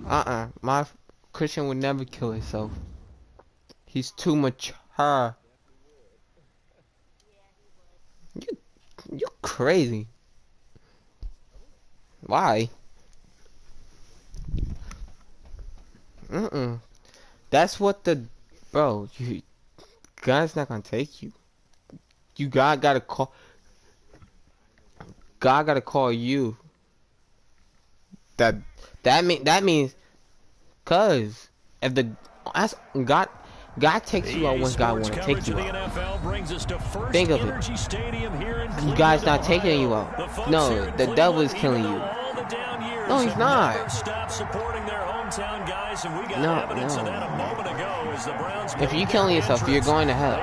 My Christian would never kill himself. He's too mature. You crazy. Why? That's what the bro. God's not gonna take you. God gotta call. God gotta call you. That means, cause if the God takes you out when God wanna take you out. Think of it. God's not taking you out. No, the devil is killing you. No, he's not. No. If you're killing yourself, you're going to hell.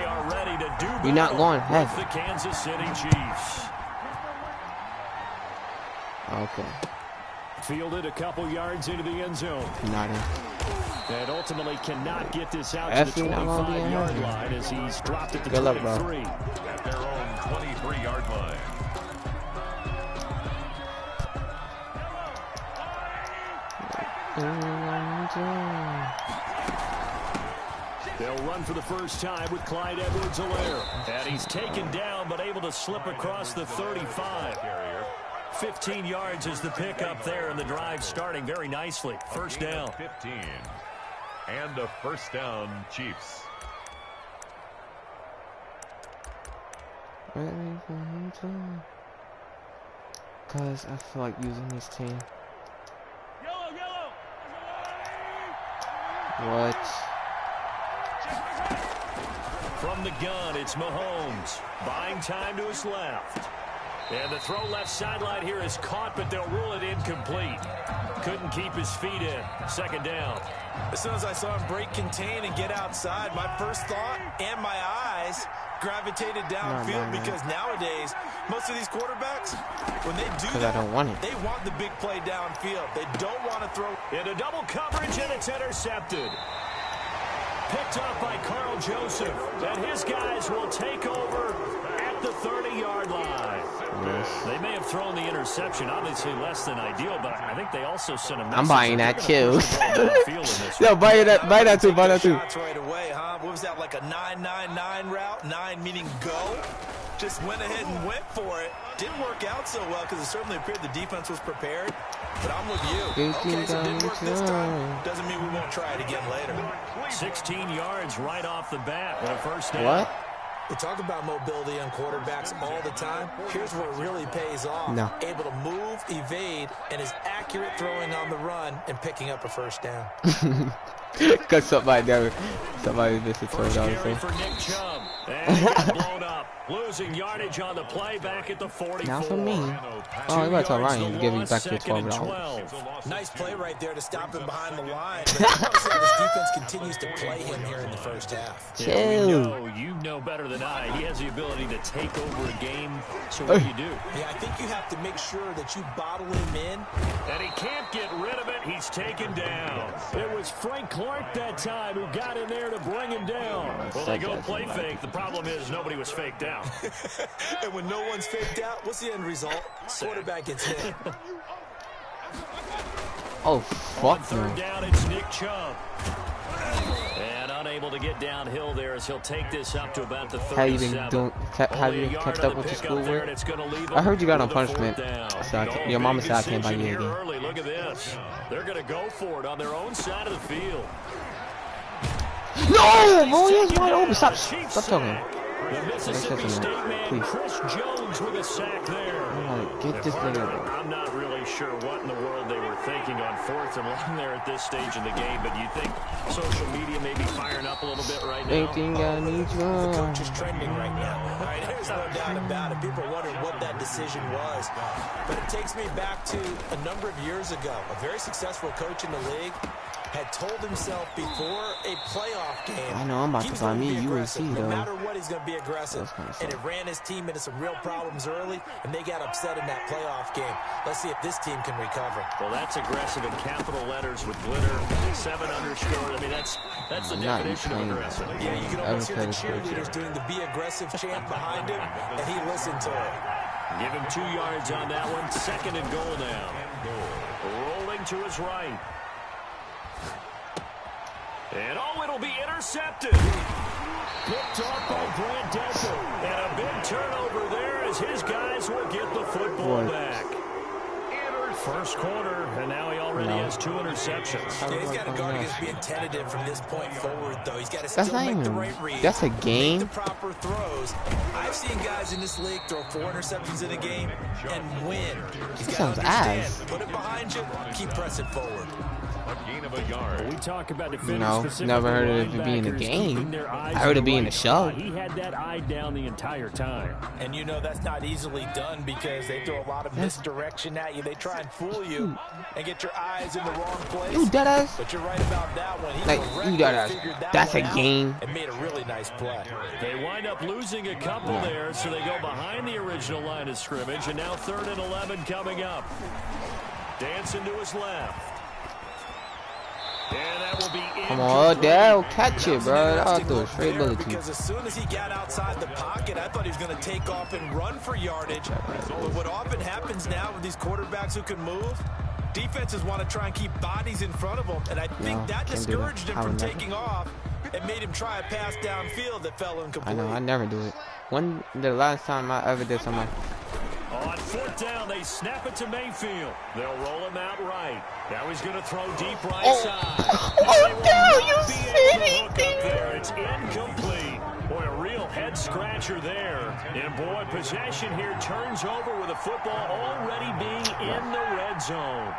You're not going to heaven. Okay. Fielded a couple yards into the end zone. Not in. And ultimately cannot get this out to the 25-yard line as he's dropped it to 23. At their own 23-yard line. They'll run for the first time with Clyde Edwards-Helaire. And he's taken down but able to slip across the 35. 15 yards is the pickup there, and the drive starting very nicely. First down. 15. And a first down, Chiefs. Because I feel like using this team. What? From the gun, it's Mahomes. Buying time to his left. And the throw left sideline here is caught, but they'll rule it incomplete. Couldn't keep his feet in. Second down. As soon as I saw him break contain and get outside, my first thought and my eyes gravitated downfield because nowadays, most of these quarterbacks, when they do that, they want the big play downfield. They don't want to throw. Into double coverage, and it's intercepted. Picked up by Carl Joseph. And his guys will take over at the 30-yard line. Yes. They may have thrown the interception, obviously less than ideal, but I think they also sent a message. I'm buying that too. No, buy that too. Right away, huh? What was that, like a 9-9-9 route? 9 meaning go. Just went ahead and went for it. Didn't work out so well because it certainly appeared the defense was prepared. But I'm with you. Okay, so it didn't work this time. Doesn't mean we won't try it again later. 16 yards right off the bat with a first down. What? We talk about mobility on quarterbacks all the time. Here's where it really pays off. No. Able to move, evade, and is accurate throwing on the run and picking up a first down. Because somebody missed a throw down. For Nick Chubb. And he got blown up. Losing yardage on the play back at the 44. Now for me. Oh, you better tell Ryan to give me back your $12. Nice play right there to stop him behind the line. But obviously this defense continues to play him here in the first half. Chill. You know better than I. He has the ability to take over a game. So what do you do? Yeah, I think you have to make sure that you bottle him in. And he can't get rid of it. He's taken down. It was Frank Clark that time who got in there to bring him down. Well, they go play fake. The problem is nobody was faked out. And when no one's faked out, what's the end result? Quarterback gets hit. Oh, fuck no. Third down, it's Nick Chubb. And unable to get downhill there as he'll take this up to about the 37. Have you kept up with your schoolwork? I heard you got on punishment. So your mama said I can't buy you again. Look at this. They're going to go for it on their own side of the field. No! Boy, he's wide open. Stop talking. The Mississippi State man, Chris Jones, with a sack there. Get this nigga. I'm not really sure what in the world they were thinking on 4th and long there at this stage in the game, but you think social media may be firing up a little bit right now? The coach is trending right now. All right, there's no doubt about it. People are wondering what that decision was. But it takes me back to a number of years ago. A very successful coach in the league had told himself before a playoff game, I know I'm about to buy me USC though. No matter what, he's going to be aggressive. And it ran his team into some real problems early, and they got upset in that playoff game. Let's see if this team can recover. Well, that's aggressive in capital letters with glitter, 7 underscore. I mean, that's the definition of aggressive. Yeah, you can almost hear the cheerleaders doing the "Be Aggressive" chant behind him, and he listened to it. Give him 2 yards on that one. 2nd and goal now. Rolling to his right. And it'll be intercepted. Picked off by Grant Delta. And a big turnover there as his guys will get the football back. First quarter, and now he already has 2 interceptions. Yeah, he's got to guard against being tentative from this point forward, though. He's got to still make the right read. That's a game. Make the proper throws. I've seen guys in this league throw 4 interceptions in a game and win. He's got to understand. Put it behind you. Keep pressing forward. A gain of a yard. We talk about No, never heard of it being a game. I heard it being a show. He had that eye down the entire time. And you know that's not easily done because they throw a lot of misdirection at you. They try and fool you and get your eyes in the wrong place. You deadass. But you're right about that one. He like, you deadass. That's a game. And made a really nice play. They wind up losing a couple there, so they go behind the original line of scrimmage. And now 3rd and 11 coming up. Dancing to his left. And that will be come on, Odell, catch it, bro. I'll do a straight bullet to you. Because as soon as he got outside the pocket, I thought he was going to take off and run for yardage. But what often happens now with these quarterbacks who can move, defenses want to try and keep bodies in front of them. And I think that discouraged him from taking off and made him try a pass downfield that fell incomplete. I know, I never do it. The last time I ever did something. On 4th down, they snap it to Mayfield. They'll roll him out right. Now he's going to throw deep right side. Oh, no, you silly thing. It's incomplete. Boy, a real head scratcher there. And boy, possession here turns over with the football already being in the red zone.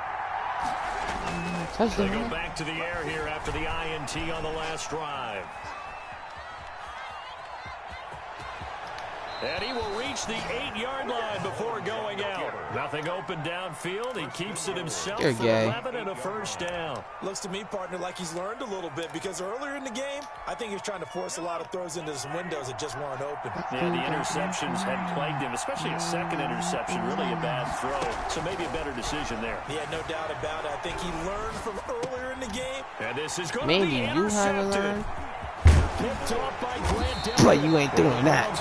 They go back to the air here after the INT on the last drive. And he will reach the 8-yard line before going out. Nothing open downfield. He keeps it himself for 11 and a 1st down. Looks to me, partner, like he's learned a little bit because earlier in the game, I think he was trying to force a lot of throws into some windows that just weren't open. Yeah, the interceptions had plagued him, especially a second interception, really a bad throw. So maybe a better decision there. Yeah, no doubt about it. I think he learned from earlier in the game. And this is going to be intercepted. Maybe you haven't learned. But you ain't doing that.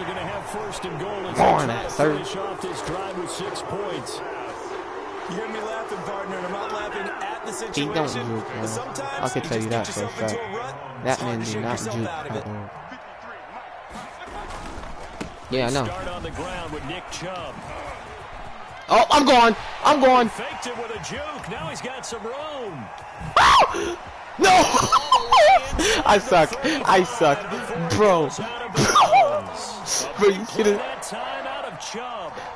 Darn that, sir. You hear me laughing, partner, and I'm not laughing at the situation. He don't juke, man. I can tell you that for a fact. That man did not juke at all. Yeah, I know. On the ground with Nick Chubb. Oh, I'm going. I'm going. Faked it with a juke. Now he's got some room. No! I suck. I suck. Bro. Bro, you should have.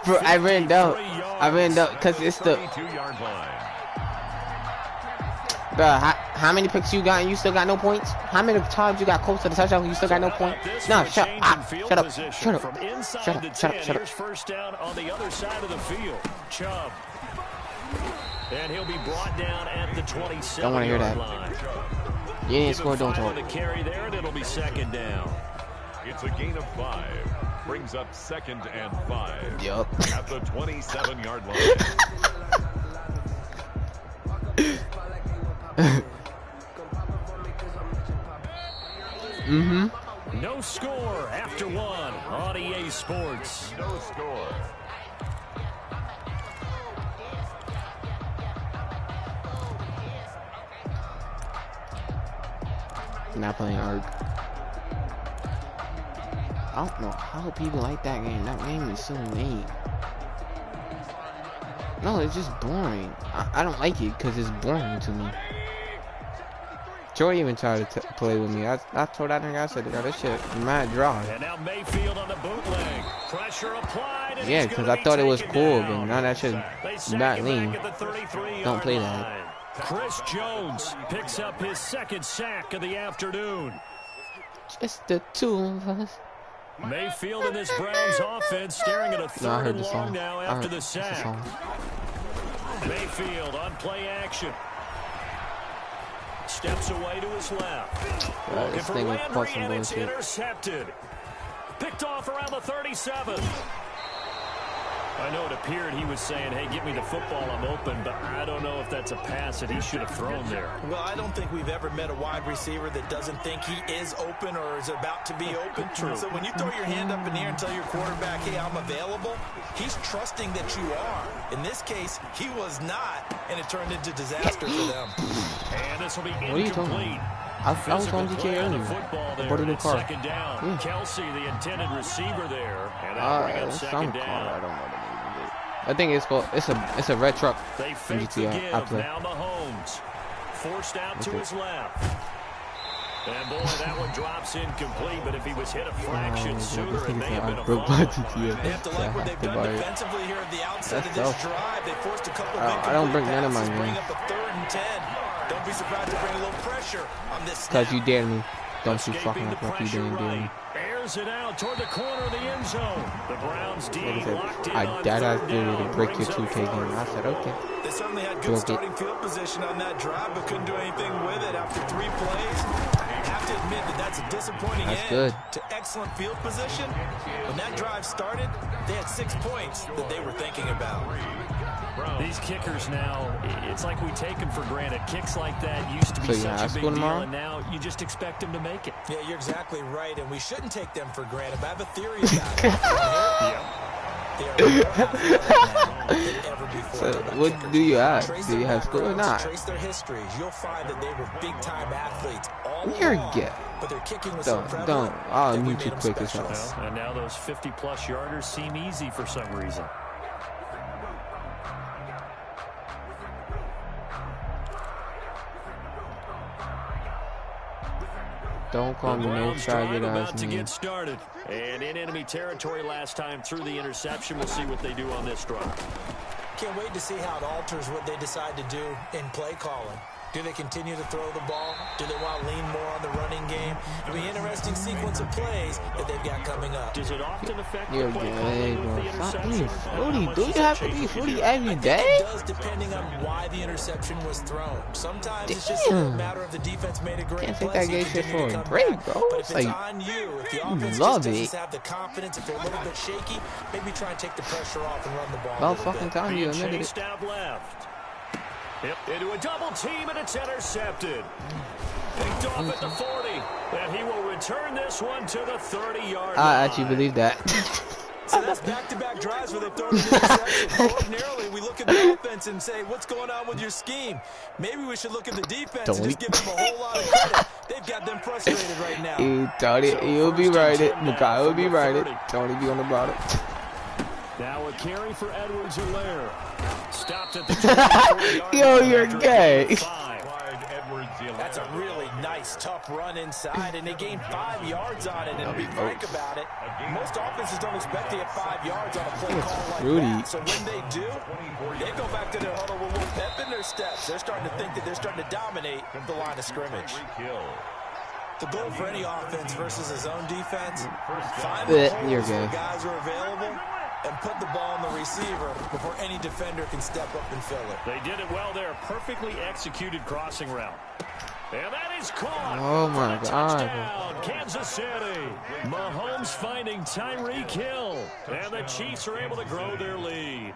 Bro, I ran out. I ran out because it's the. Bro, how many picks you got and you still got no points? How many times you got close to the touchdown and you still got no point? No, shut up. Shut up. Shut up. Shut up. Shut up. Shut up. First down on the other side of the field. Chubb. And he'll be brought down at the 27-yard don't want to hear that. line. You ain't scored, don't talk. The carry there, and it'll be 2nd down. It's a gain of 5. Brings up 2nd and 5. Yup. At the 27-yard line. No score after 1 on EA Sports. No score. Not playing ARC. I don't know how people like that game. That game is so lame. No, it's just boring. I don't like it because it's boring to me. Joy even tried to play with me. I told that nigga, I said, "Yo, this shit mad dry." And now Mayfield on the bootleg. Pressure applied. Yeah, because I thought it was cool, but now that shit not lame. Don't play that. Chris Jones picks up his 2nd sack of the afternoon. Just the 2 of us. Mayfield and this Browns offense staring at a 3rd and long now after the sack. Mayfield on play action. Steps away to his left. Looking for Landry, and it's intercepted. Picked off around the 37. I know it appeared he was saying, hey, get me the football, I'm open, but I don't know if that's a pass that he should have thrown there. Well, I don't think we've ever met a wide receiver that doesn't think he is open or is about to be open. True. So when you throw your hand up in the air and tell your quarterback, hey, I'm available, he's trusting that you are. In this case, he was not, and it turned into disaster for them. And this will be What are you talking incomplete. about? I was on DK earlier. I bought a new car. Second down. Yeah. Kelsey, the intended receiver there. And that'll bring up Some second car. down. I don't know the name of it. I think it's called. It's a red truck. They fake the GTA I give. play. Now Mahomes. Forced out to Okay. his left. And boy, that one drops incomplete, but if he was hit a fraction sooner, it may have been a broke fumble. my GTA. They have to like what they've done buy it. defensively here at the outset That's of this tough. drive. They forced a couple I don't bring none of my passes, bring games. up a 3rd and 10. Don't be surprised to bring a little pressure on this snap. Cause you dared me. Don't you Escaping fucking the act like you pressure didn't dare me. right. Airs it out toward the corner of the end zone. The Browns D Like I said, locked in I on that I 3rd did down. to break your Brings up 2K game. 4th. I said okay. They certainly had good Broke it. starting field position on that drive, but couldn't do anything with it after 3 plays. Have to admit that that's a disappointing That's end good. to excellent field position. When that drive started, they had 6 points that they were thinking about. These kickers now, it's like we take them for granted. Kicks like that used to be So you high such a big school deal, tomorrow? and now you just expect them to make it. Yeah, you're exactly right, and we shouldn't take them for granted. But I have a theory about it. They are more athletic now than ever before. So They're what kickers. do you have? Trace Do you their have school or backgrounds, not? Trace their histories. You'll find that they were big-time athletes all You're along. gay. But their kicking was so Don't. prevalent I'll that we mute you made them quick as hell. specialists. And now those 50-plus yarders seem easy for some reason. Don't call me no Browns drive faggot about ass to name. get started. And in enemy territory last time through the interception. We'll see what they do on this drive. Can't wait to see how it alters what they decide to do in play calling. Do they continue to throw the ball? Do they want to lean more on the running game? It'll be an interesting sequence of plays that they've got coming up. Does it often affect You're the play gay, calling with the bro. Stop interception? being fruity. How Do much you does have it to be change fruity the every It day? does, depending on why the interception was thrown. Sometimes it's just a Damn. matter of the defense made a great Can't play. take that so you gay shit continue for to a come break, back. bro. But It's if it's like, on you, if the you offense love just it. doesn't have the confidence, if they're a little bit shaky, maybe try and take the pressure off and run the ball a About little fucking bit. time you Being admitted it. chased out left. Yep, into a double team, and it's intercepted. Picked off at the 40. And he will return this one to the 30-yard line. I actually believe that. So that's back-to-back drives where they've thrown an interception. Ordinarily, we look at the offense and say, what's going on with your scheme? Maybe we should look at the defense and just give them a whole lot of credit. They've got them frustrated right now. He'll be right. Makai will be right. Tony be on the bottom. Now a carry for Edwards-Helaire. Stopped at the 24-yard Yo, line you're after a gay. gain of 5. That's a really nice, tough run inside, and they gained 5 yards on it. And to be frank about it, most offenses don't expect to get 5 yards on a play call like Rudy. that. So when they do, they go back to their huddle with a little pep in their steps. They're starting to think that they're starting to dominate the line of scrimmage. The goal for any offense versus a zone defense, find the You're holes where gay. guys are available and put the ball on the receiver before any defender can step up and fill it. They did it well there. Perfectly executed crossing route. And that is caught. Oh my for a God. touchdown, Kansas City. Mahomes finding Tyreek Hill. And the Chiefs are able to grow their lead.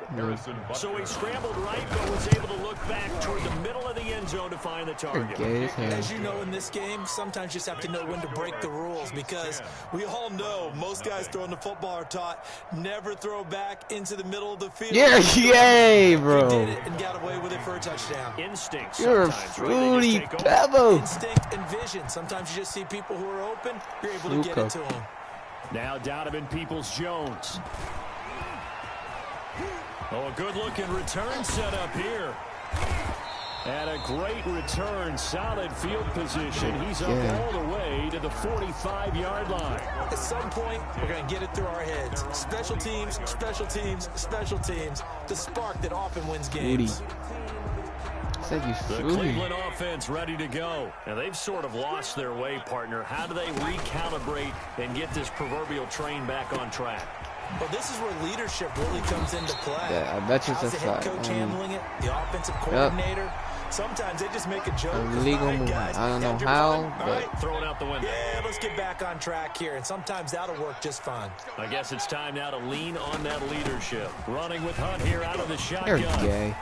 So he scrambled right, but was able to look back toward the middle of the end zone to find the target. Gay as hell. As you know, in this game, sometimes you just have to know when to break the rules, because we all know most guys throwing the football are taught never throw back into the middle of the field. Yeah, yay, He did bro. it and got away with it for a touchdown. Instinct You're a sometimes, right? They just fruity take over. pebble. Instinct and vision. Sometimes you just see people who are open, you're able to get Luka. it to them. Now Donovan Peoples-Jones. Oh, a good-looking return set up here. And a great return, solid field position. He's up all the way to the 45-yard line. At some point, we're going to get it through our heads. Special teams, special teams, special teams. The spark that often wins games. Rudy. Said you The fruity. Cleveland offense ready to go. And they've sort of lost their way, partner. How do they recalibrate and get this proverbial train back on track? Well, this is where leadership really comes into play. Yeah, I bet you How's it's the a head fact. coach handling it? The offensive coordinator? Sometimes they just make a joke. Illegal All right, move. guys, I don't know after how, fun, but all right, throw it out the window. Yeah, let's get back on track here, and sometimes that'll work just fine. I guess it's time now to lean on that leadership. Running with Hunt here out of the they're shotgun. gay.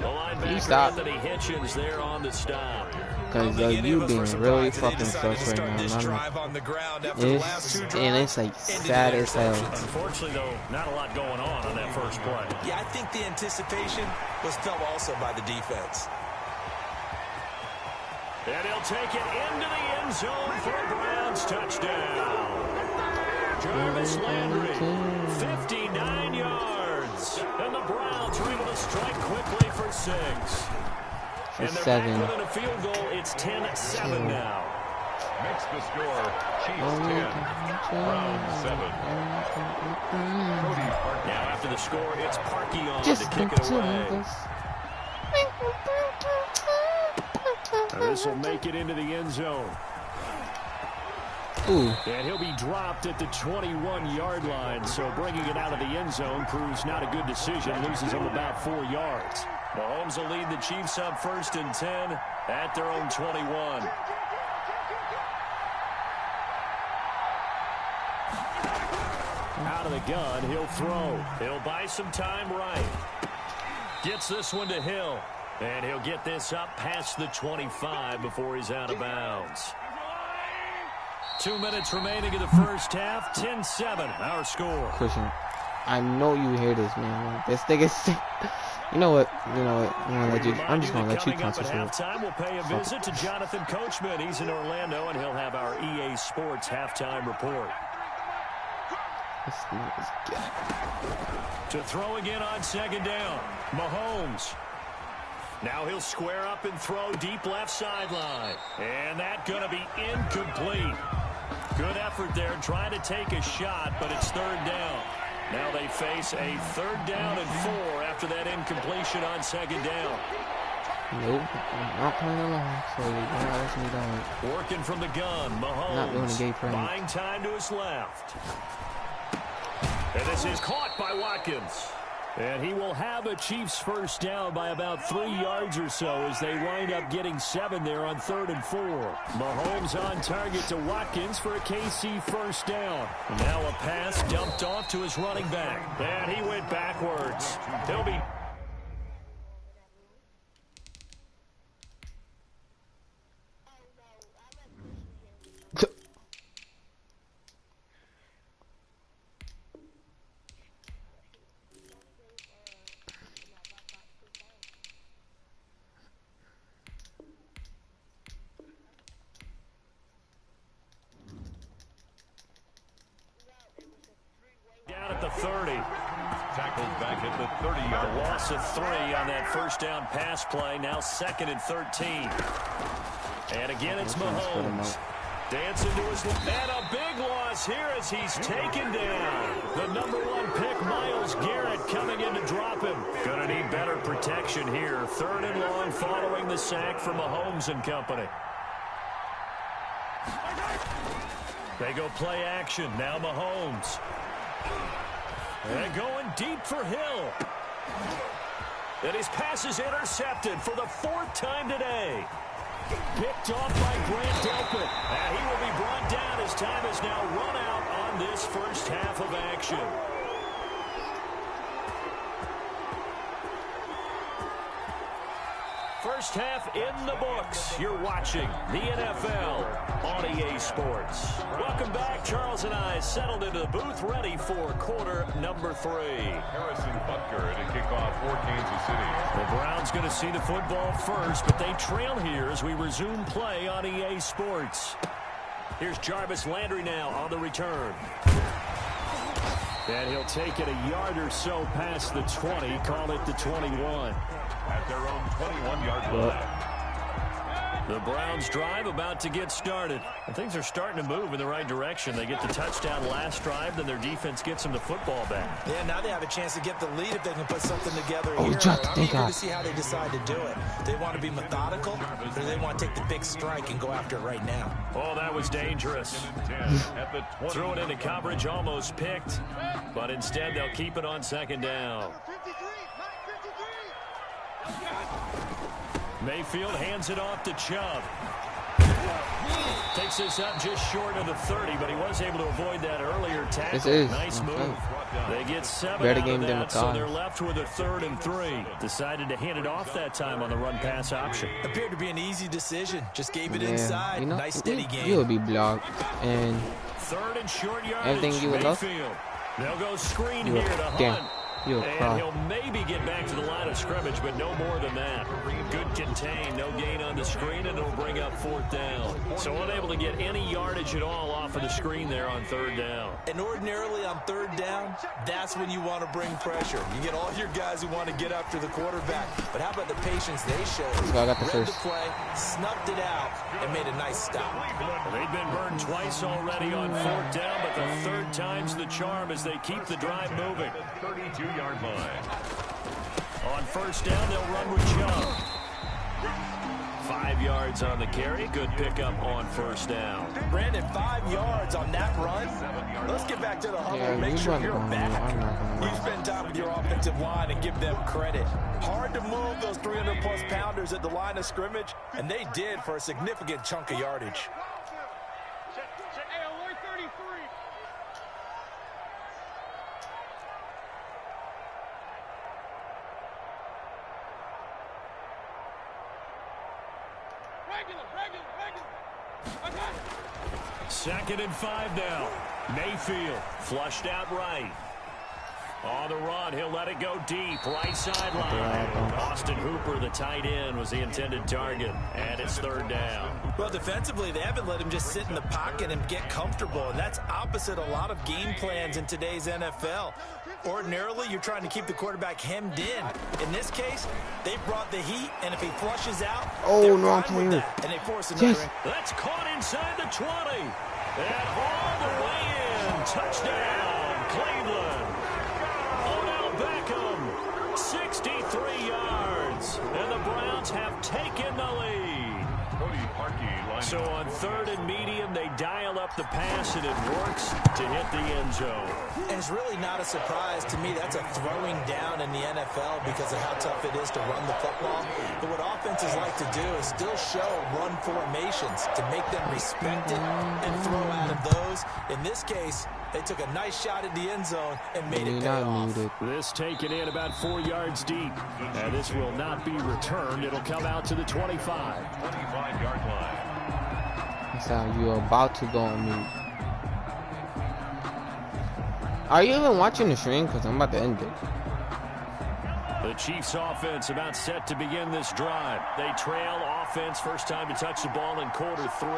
The linebacker Stop. Anthony Hitchens there on the stop. Because you being really fucking sus right now. And it's like sad as hell. Unfortunately, though, not a lot going on that first play. Yeah, I think the anticipation was felt also by the defense. And he'll take it into the end zone for a Browns touchdown. Jarvis Landry, 59 yards. And the Browns are able to strike quickly for 6. And they're 7. back within a field goal. It's 10-7 now. Makes the score Chiefs 10, Browns 7. Cody Parkey. Now after the score, it's Parkey on Just to kick it away. This will make it into the end zone. Ooh. And he'll be dropped at the 21-yard line, so bringing it out of the end zone proves not a good decision. Loses him about 4 yards. Mahomes will lead the Chiefs up 1st and 10 at their own 21. Out of the gun, he'll throw. He'll buy some time right. Gets this one to Hill. And he'll get this up past the 25 before he's out of bounds. 2 minutes remaining in the first half. 10-7, our score. Christian, I know you hear this, man. This thing is... You know what? I'm just gonna let you concentrate. Halftime, we'll pay a visit to Jonathan Coachman. He's in Orlando, and he'll have our EA Sports halftime report. To throw again on 2nd down, Mahomes. Now he'll square up and throw deep left sideline. And that's going to be incomplete. Good effort there trying to take a shot, but it's 3rd down. Now they face a 3rd down and 4 after that incompletion on 2nd down. Nope, I'm not playing along, so you're not letting me down. Working from the gun, Mahomes Not doing a gay friend. buying time to his left. And this is caught by Watkins. And he will have a Chiefs first down by about 3 yards or so as they wind up getting 7 there on 3rd and 4. Mahomes on target to Watkins for a KC first down. Now a pass dumped off to his running back. And he went backwards. He'll be... down at the 30. Tackled back at the 30-yard line. Loss of 3 on that first down pass play. Now 2nd and 13. And again, it's Mahomes. Dancing to his left. And a big loss here as he's taken down. The #1 pick, Myles Garrett, coming in to drop him. Gonna need better protection here. 3rd and long following the sack from Mahomes and company. They go play action. Now Mahomes. And going deep for Hill. And his pass is intercepted for the 4th time today. Picked off by Grant Delpit. And he will be brought down as time has now run out on this first half of action. First half in the books. You're watching the NFL on EA Sports. Welcome back. Charles and I settled into the booth ready for quarter number 3. Harrison Butker to kick off for Kansas City. The Browns going to see the football first, but they trail here as we resume play on EA Sports. Here's Jarvis Landry now on the return. And he'll take it a yard or so past the 20, call it the 21. At their own 21-yard line. The Browns drive about to get started. And things are starting to move in the right direction. They get the touchdown last drive, then their defense gets them the football back. Yeah, now they have a chance to get the lead if they can put something together here. I'm eager to see how they decide to do it. They want to be methodical, or they want to take the big strike and go after it right now. Oh, that was dangerous. At the 20. Threw it into coverage, almost picked. But instead, they'll keep it on 2nd down. Mayfield hands it off to Chubb. Takes this up just short of the 30, but he was able to avoid that earlier tackle. This is nice move. They get 7 better out game of than that, the so they're left with a 3rd and 3. Decided to hand it off that time on the run-pass option. Appeared to be an easy decision. Just gave it Yeah, inside. you know, Nice steady game. You'll be blocked and 3rd and short yardage. everything you would love. They'll go screen You'll, here to Hunt. damn, you'll And cry. he'll maybe get back to the line of scrimmage, but no more than that. Good contain, no gain on the screen, and it'll bring up 4th down. So unable to get any yardage at all off of the screen there on 3rd down. And ordinarily on 3rd down, that's when you want to bring pressure. You get all your guys who want to get after the quarterback. But how about the patience they showed? So I got the Read first. the play, snuffed it out, and made a nice stop. They've been burned twice already on 4th down, but the 3rd time's the charm as they keep the drive moving. 32-yard line. On 1st down, they'll run with Chubb. 5 yards on the carry. Good pickup on 1st down. Brandon, 5 yards on that run. Let's get back to the huddle and make sure you're back. You spend time with your offensive line and give them credit. Hard to move those 300-plus pounders at the line of scrimmage, and they did for a significant chunk of yardage. Second and 5 now. Mayfield flushed out right. On the run, he'll let it go deep. Right sideline. Austin Hooper, the tight end, was the intended target. And it's 3rd down. Well, defensively, they haven't let him just sit in the pocket and get comfortable. And that's opposite a lot of game plans in today's NFL. Ordinarily, you're trying to keep the quarterback hemmed in. In this case, they brought the heat, and if he flushes out, they're fine with that, and they force another in. That's caught inside the 20. And all the way in. Touchdown, Cleveland. Odell Beckham, 63 yards. And the Browns have taken the lead. So on 3rd and medium, they dial up the pass, and it works to hit the end zone. And it's really not a surprise to me. That's a throwing down in the NFL because of how tough it is to run the football. But what offenses like to do is still show run formations to make them respect it and throw out of those. In this case, they took a nice shot at the end zone and made it pay off. This taken in about 4 yards deep. And this will not be returned. It'll come out to the 25. 25-yard line. That's how you're about to go on mute. Are you even watching the stream? Because I'm about to end it. The Chiefs offense about set to begin this drive. They trail offense, first time to touch the ball in quarter 3,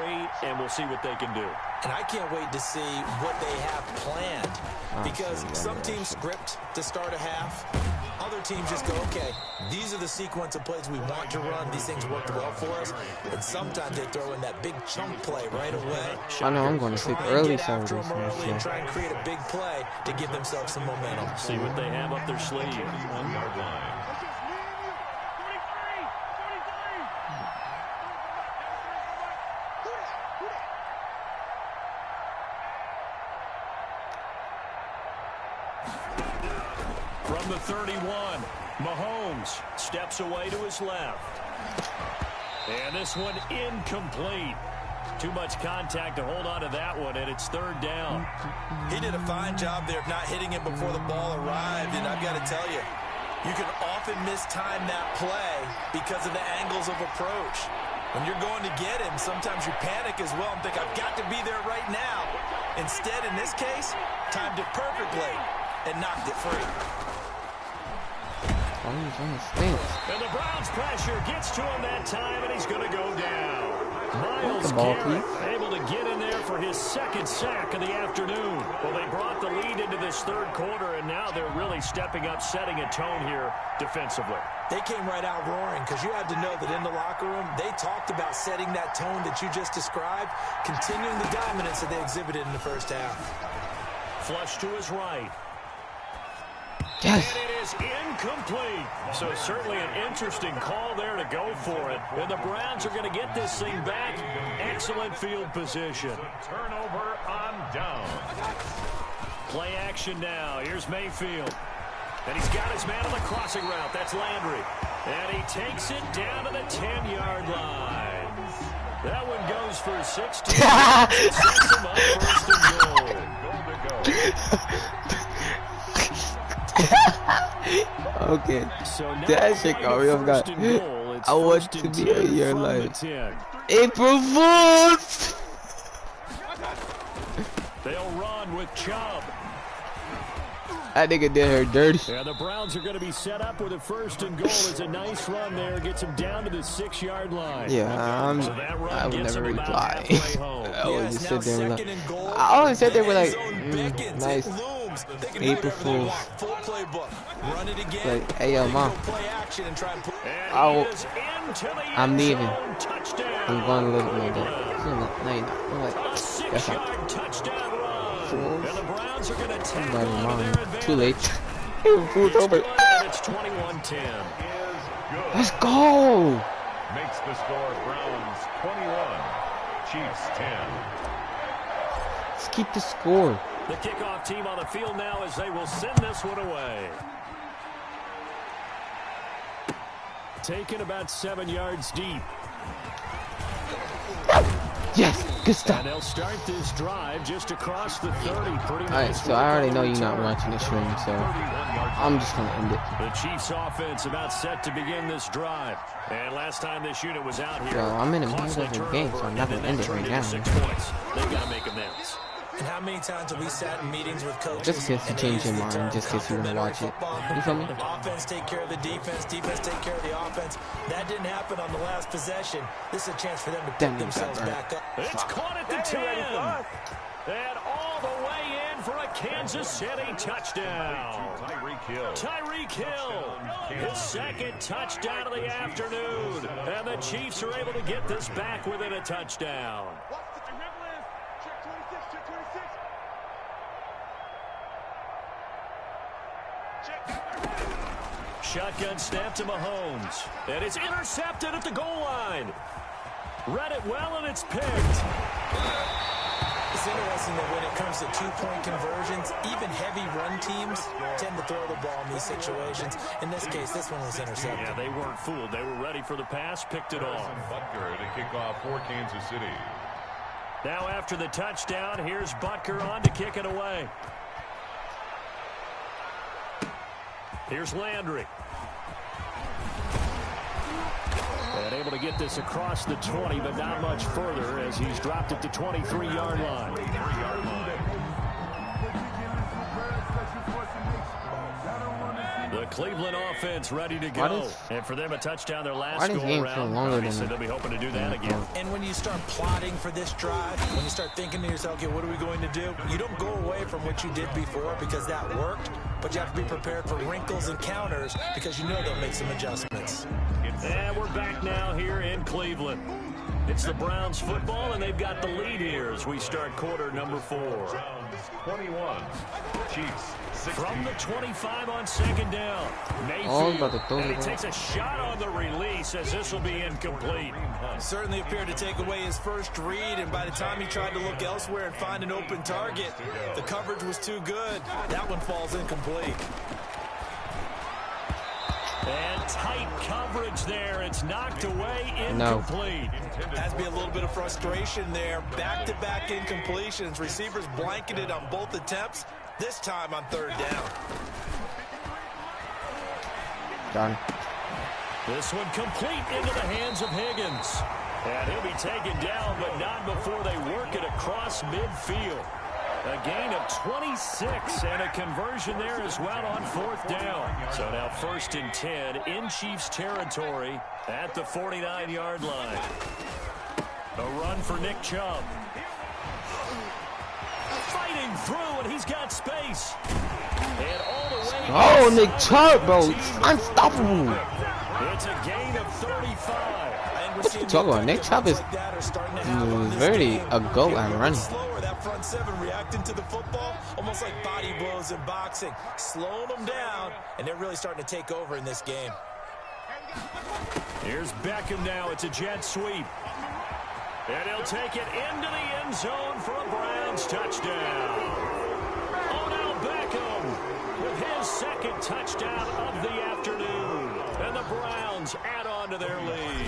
and we'll see what they can do. And I can't wait to see what they have planned, because some teams script to start a half. Other teams just go, okay, these are the sequence of plays we want to run. These things worked well for us. And sometimes they throw in that big chunk play right away. I know I'm going to sleep early Saturday. And try and create a big play to give themselves some momentum. See what they have up their sleeve. 31-yard line. From the 31, Mahomes steps away to his left. And this one incomplete. Too much contact to hold on to that one, and it's 3rd down. He did a fine job there of not hitting it before the ball arrived, and I've got to tell you, you can often mistime that play because of the angles of approach. When you're going to get him, sometimes you panic as well and think, I've got to be there right now. Instead, in this case, timed it perfectly and knocked it free. And the Browns pressure gets to him that time, and he's going to go down. Miles Garrett able to get in there for his 2nd sack of the afternoon. Well, they brought the lead into this 3rd quarter, and now they're really stepping up, setting a tone here defensively. They came right out roaring, because you had to know that in the locker room, they talked about setting that tone that you just described, continuing the dominance that they exhibited in the first half. Flush to his right. Yes. And it is incomplete. So certainly an interesting call there to go for it. And the Browns are going to get this thing back. Excellent field position. Turnover on down. Play action now. Here's Mayfield. And he's got his man on the crossing route. That's Landry. And he takes it down to the 10-yard line. That one goes for 16. Sets him up first and goal. Okay. So that shit got real good. I want to be in your life. April Fools! They'll run with Chubb. That nigga did her dirty. Yeah, the Browns are going to be set up with a first and goal. It's a nice run there. Gets him down to the 6-yard line. Yeah, so that run I would gets never him about reply. halfway I would home. just sit there and like, I always sit there with like, nice. April Fools. Run it again. Like, hey yo, mom. I'm leaving. I'm going to live with my dad. No, you're not. I'm like, that's not. Fools. I'm mom. Too late. Fool's over. It's 21-10. Let's go. Makes the score Browns 21, Chiefs 10. Let's keep the score. The kickoff team on the field now as they will send this one away. Taken about 7 yards deep. Yes, good stuff. And they'll start this drive just across the 30. Pretty nice. Alright, so I already know you're not watching the stream, so I'm just going to end it. The Chiefs offense about set to begin this drive. And last time this unit was out here, Yo, I'm in the middle of the game, so I'm not going to end it right now. 6 points. They've got to make amends. And how many times have we sat in meetings with coaches? Just in case you change your mind, just in case you want to watch it. You feel me? Offense take care of the defense, defense take care of the offense. That didn't happen on the last possession. This is a chance for them to pick themselves back up. It's caught at the 10. And all the way in for a Kansas City touchdown. Tyreek Hill. His second touchdown of the afternoon. And the Chiefs are able to get this back within a touchdown. Shotgun snap to Mahomes. And it's intercepted at the goal line. Read it well, and it's picked. It's interesting that when it comes to two-point conversions, even heavy run teams tend to throw the ball in these situations. In this case, this one was intercepted. Yeah, they weren't fooled. They were ready for the pass, picked it off. Butker to kick off for Kansas City. Now after the touchdown, here's Butker on to kick it away. Here's Landry. And able to get this across the 20, but not much further as he's dropped at the 23-yard line. The Cleveland offense ready to go. And for them, a touchdown their last go around. Obviously, they'll be hoping to do that again. And when you start plotting for this drive, when you start thinking to yourself, okay, what are we going to do? You don't go away from what you did before because that worked, but you have to be prepared for wrinkles and counters because you know they'll make some adjustments. And we're back now here in Cleveland. It's the Browns football, and they've got the lead here as we start quarter number 4. 21, Chiefs 16. From the 25 on second down. Mayfield, and he takes a shot on the release as this will be incomplete. Certainly appeared to take away his first read, and by the time he tried to look elsewhere and find an open target, the coverage was too good. That one falls incomplete. And tight coverage there. It's knocked away, incomplete. Has to be a little bit of frustration there. Back-to-back incompletions. Receivers blanketed on both attempts, this time on third down. Done. This one complete into the hands of Higgins. And he'll be taken down, but not before they work it across midfield. A gain of 26 and a conversion there as well on fourth down. So now 1st and 10 in Chiefs territory at the 49-yard line. A run for Nick Chubb. Fighting through, and he's got space. And all the way. Oh, Nick Chubb, bro. Unstoppable. It's a gain of 35. What you talking about? Nick Chubb is very a go at running. That front seven reacting to the football, almost like body blows in boxing, slowing them down, and they're really starting to take over in this game. Here's Beckham now. It's a jet sweep. And he'll take it into the end zone for a Browns touchdown. Odell Beckham with his second touchdown of the afternoon. And the Browns add on to their lead.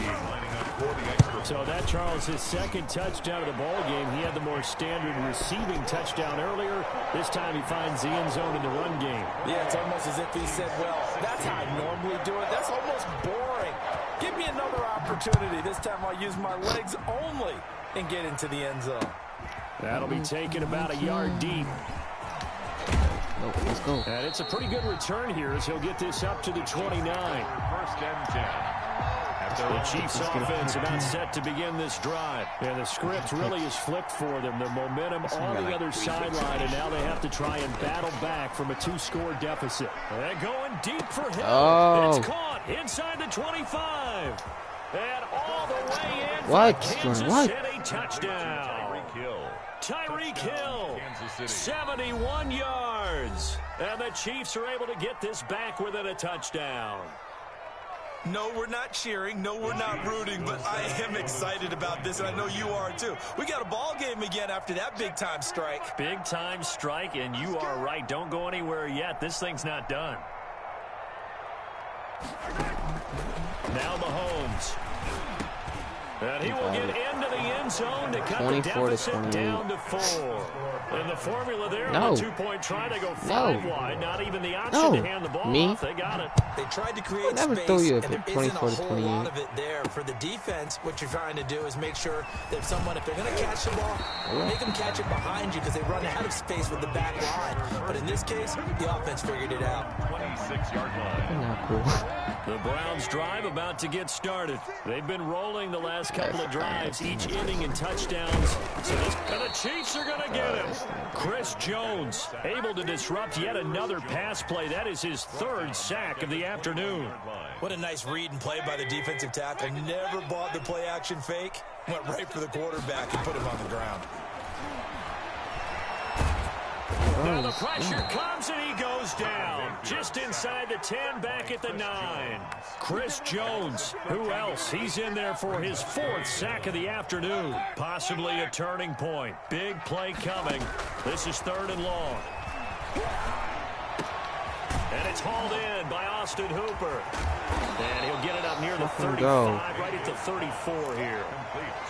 So that, Charles, his second touchdown of the ball game. He had the more standard receiving touchdown earlier. This time he finds the end zone in the run game. Yeah, it's almost as if he said, well, that's how I normally do it. That's almost boring. Give me another opportunity. This time I'll use my legs only and get into the end zone. That'll be taken about a yard deep. Let's go. And it's a pretty good return here as he'll get this up to the 29. First and 10. The Chiefs offense about set to begin this drive. And the script really is flipped for them. Their momentum on the other sideline, and now they have to try and battle back from a 2-score deficit. And going deep for Hill. Oh. It's caught inside the 25. And all the way in What? for Kansas What? City touchdown. Tyreek Hill, 71 yards. And the Chiefs are able to get this back within a touchdown. No, we're not cheering. No, we're not rooting, but I am excited about this, and I know you are too. We got a ball game again after that big-time strike. Big-time strike, and you are right. Don't go anywhere yet. This thing's not done. Now Mahomes. And he will get into the end zone to cut the deficit down to 4. And the formula there on the 2-point try, they go 5 wide. Not even the option to hand the ball off. They got it. They tried to create space, and there isn't a whole lot of it there. For the defense, what you're trying to do is make sure that someone, if they're going to catch the ball, make them catch it behind you because they run out of space with the back line. But in this case, the offense figured it out. 26-yard line. Not cool. The Browns drive about to get started. They've been rolling the last couple of drives, each inning in touchdowns. And the Chiefs are going to get him. Chris Jones able to disrupt yet another pass play. That is his 3rd sack of the afternoon. What a nice read and play by the defensive tackle. Never bought the play-action fake. Went right for the quarterback and put him on the ground. Now the pressure comes and he goes down. Just inside the 10, back at the 9. Chris Jones. Who else? He's in there for his 4th sack of the afternoon. Possibly a turning point. Big play coming. This is 3rd and long. And it's hauled in by Austin Hooper. And he'll get it up near the 35, right at the 34 here.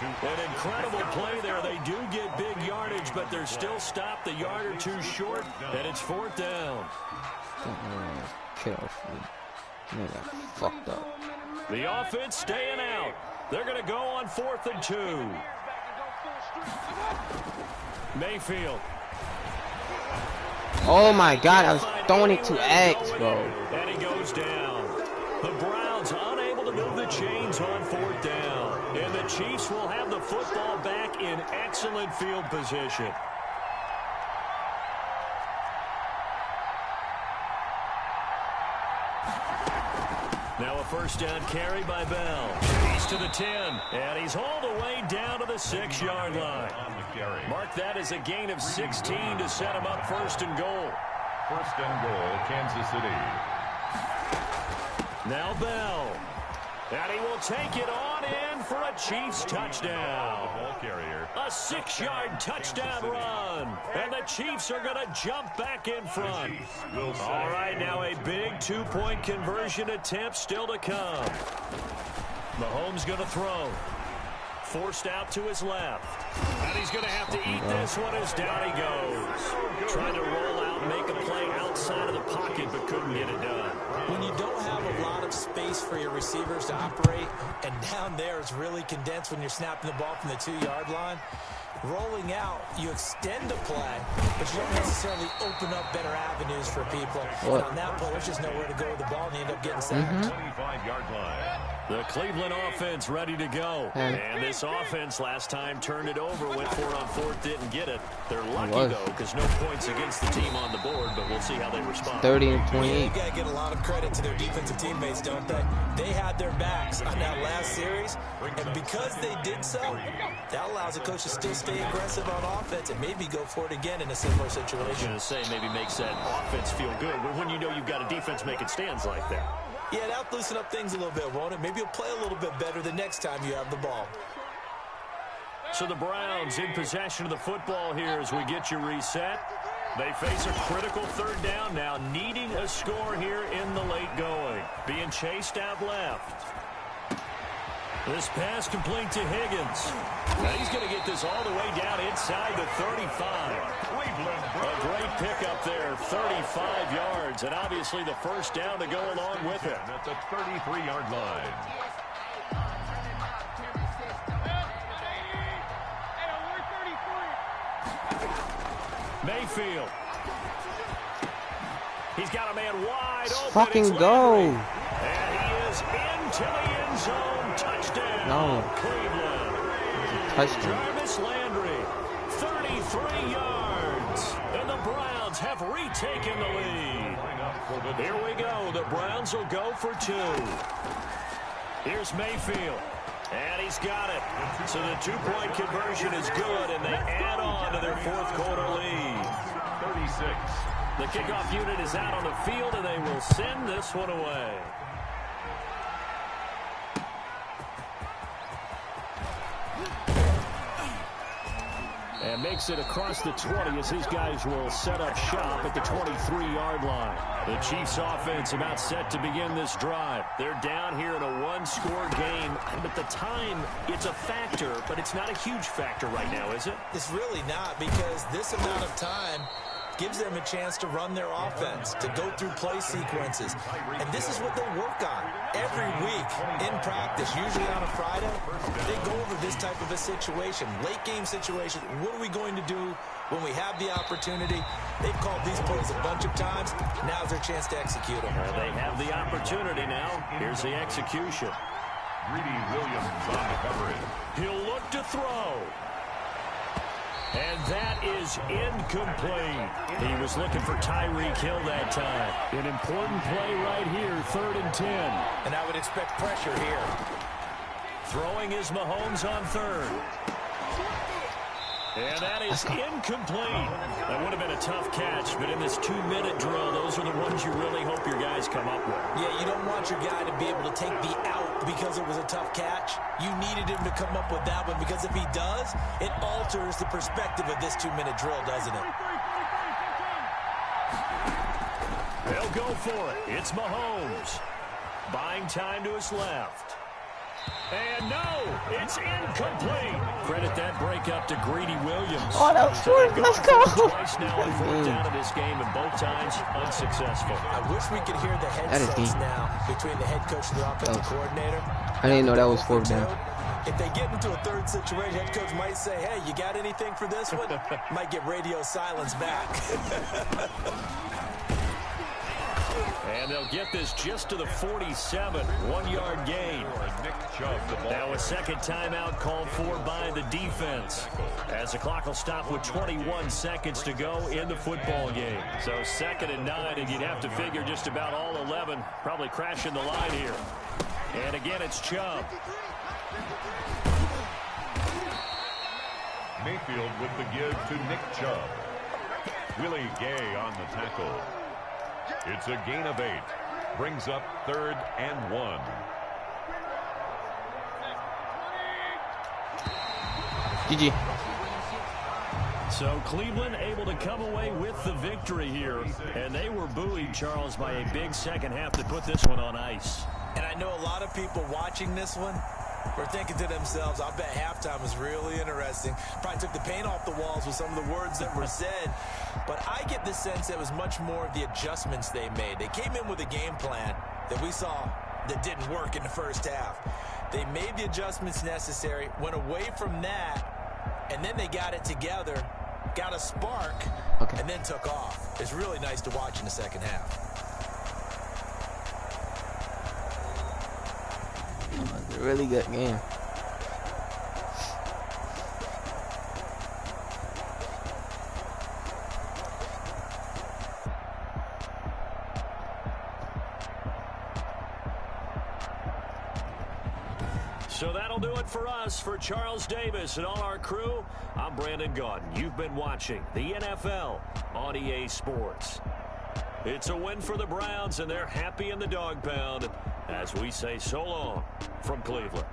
An incredible play there. They do get big yardage, but they're still stopped a yard or 2 short, and it's 4th down. Fucked up. The offense staying out. They're going to go on 4th and 2. Mayfield. Oh my God, I was throwing it to X, bro. And he goes down. The Browns unable to move the chains on 4th down. And the Chiefs will have the football back in excellent field position. Now a 1st down carry by Bell. He's to the 10, and he's hauled away down to the 6-yard line. Mark that as a gain of 16 to set him up 1st and goal. 1st and goal, Kansas City. Now Bell. And he will take it on in for a Chiefs touchdown. A 6-yard touchdown run. And the Chiefs are going to jump back in front. All right, now a big 2-point conversion attempt still to come. Mahomes going to throw. Forced out to his left. And he's going to have to eat this one as down he goes. Trying to roll out, make a play outside of the pocket, but couldn't get it done. When you don't have a lot of space for your receivers to operate, and down there it's really condensed when you're snapping the ball from the 2-yard line, rolling out, you extend the play, but you don't necessarily open up better avenues for people. And on that play, there's just nowhere to go with the ball, and they end up getting sacked. 25-yard line. The Cleveland offense ready to go. And this offense last time turned it over, went for it on 4th, didn't get it. They're lucky, though, because no points against the team on the board, but we'll see how they respond. 30 and 28. Yeah, you got to get a lot of credit to their defensive teammates, don't they? They had their backs on that last series, and because they did so, that allows the coach to still stay aggressive on offense and maybe go for it again in a similar situation. I was going to say maybe makes that offense feel good, but when you know you've got a defense making stands like that. Yeah, that'll loosen up things a little bit, won't it? Maybe you'll play a little bit better the next time you have the ball. So the Browns in possession of the football here as we get you reset. They face a critical 3rd down now, needing a score here in the late going. Being chased out left. This pass complete to Higgins. Now he's going to get this all the way down inside the 35. A great pickup there, 35 yards, and obviously the first down to go along with it. At the 33-yard line. Mayfield. He's got a man wide open. Fucking go. And he is into the end zone. Touchdown. No. Cleveland. Touchdown. Jarvis Landry, 33 yards. And the Browns have retaken the lead. Here we go. The Browns will go for 2. Here's Mayfield. And he's got it. So the 2-point conversion is good, and they add on to their fourth quarter lead. 36. The kickoff unit is out on the field, and they will send this one away. And makes it across the 20 as his guys will set up shop at the 23-yard line. The Chiefs offense about set to begin this drive. They're down here in a one-score game. But the time, it's a factor, but it's not a huge factor right now, is it? It's really not, because this amount of time gives them a chance to run their offense, to go through play sequences. And this is what they work on every week in practice, usually on a Friday. They go over this type of a situation, late game situation. What are we going to do when we have the opportunity? They've called these plays a bunch of times. Now's their chance to execute them. Well, they have the opportunity now. Here's the execution. Greedy Williams on the coverage. He'll look to throw. And that is incomplete. He was looking for Tyreek Hill that time. An important play right here, 3rd and 10. And I would expect pressure here. Throwing is Mahomes on 3rd. And that is incomplete. That would have been a tough catch, but in this 2-minute drill, those are the ones you really hope your guys come up with. Yeah, you don't want your guy to be able to take the out because it was a tough catch. You needed him to come up with that one, because if he does, it alters the perspective of this 2-minute drill, doesn't it? They'll go for it. It's Mahomes. Buying time to his left. And no, it's incomplete. Credit that breakup to Greedy Williams. Oh, that was short. Let's go. Twice now on 4th down in this game, and both times unsuccessful. I wish we could hear the headsets now between the head coach and the offensive coordinator. I didn't know that was 4th down. If they get into a 3rd situation, head coach might say, hey, you got anything for this one? Might get radio silence back. And they'll get this just to the 47, 1-yard gain. Now a 2nd timeout called for by the defense, as the clock will stop with 21 seconds to go in the football game. So 2nd and 9, and you'd have to figure just about all 11 probably crashing the line here. And again, it's Chubb. Mayfield with the give to Nick Chubb. Willie Gay on the tackle. It's a gain of 8. Brings up 3rd and 1. GG. So Cleveland able to come away with the victory here. And they were buoyed, Charles, by a big second half to put this one on ice. And I know a lot of people watching this one were thinking to themselves, I bet halftime was really interesting. Probably took the paint off the walls with some of the words that were said. But I get the sense that it was much more of the adjustments they made. They came in with a game plan that we saw that didn't work in the first half. They made the adjustments necessary, went away from that, and then they got it together, got a spark, and then took off. It's really nice to watch in the second half. A really good game. So that'll do it for us. For Charles Davis and all our crew, I'm Brandon Gaudin. You've been watching the NFL on EA Sports. It's a win for the Browns, and they're happy in the dog pound as we say so long from Cleveland.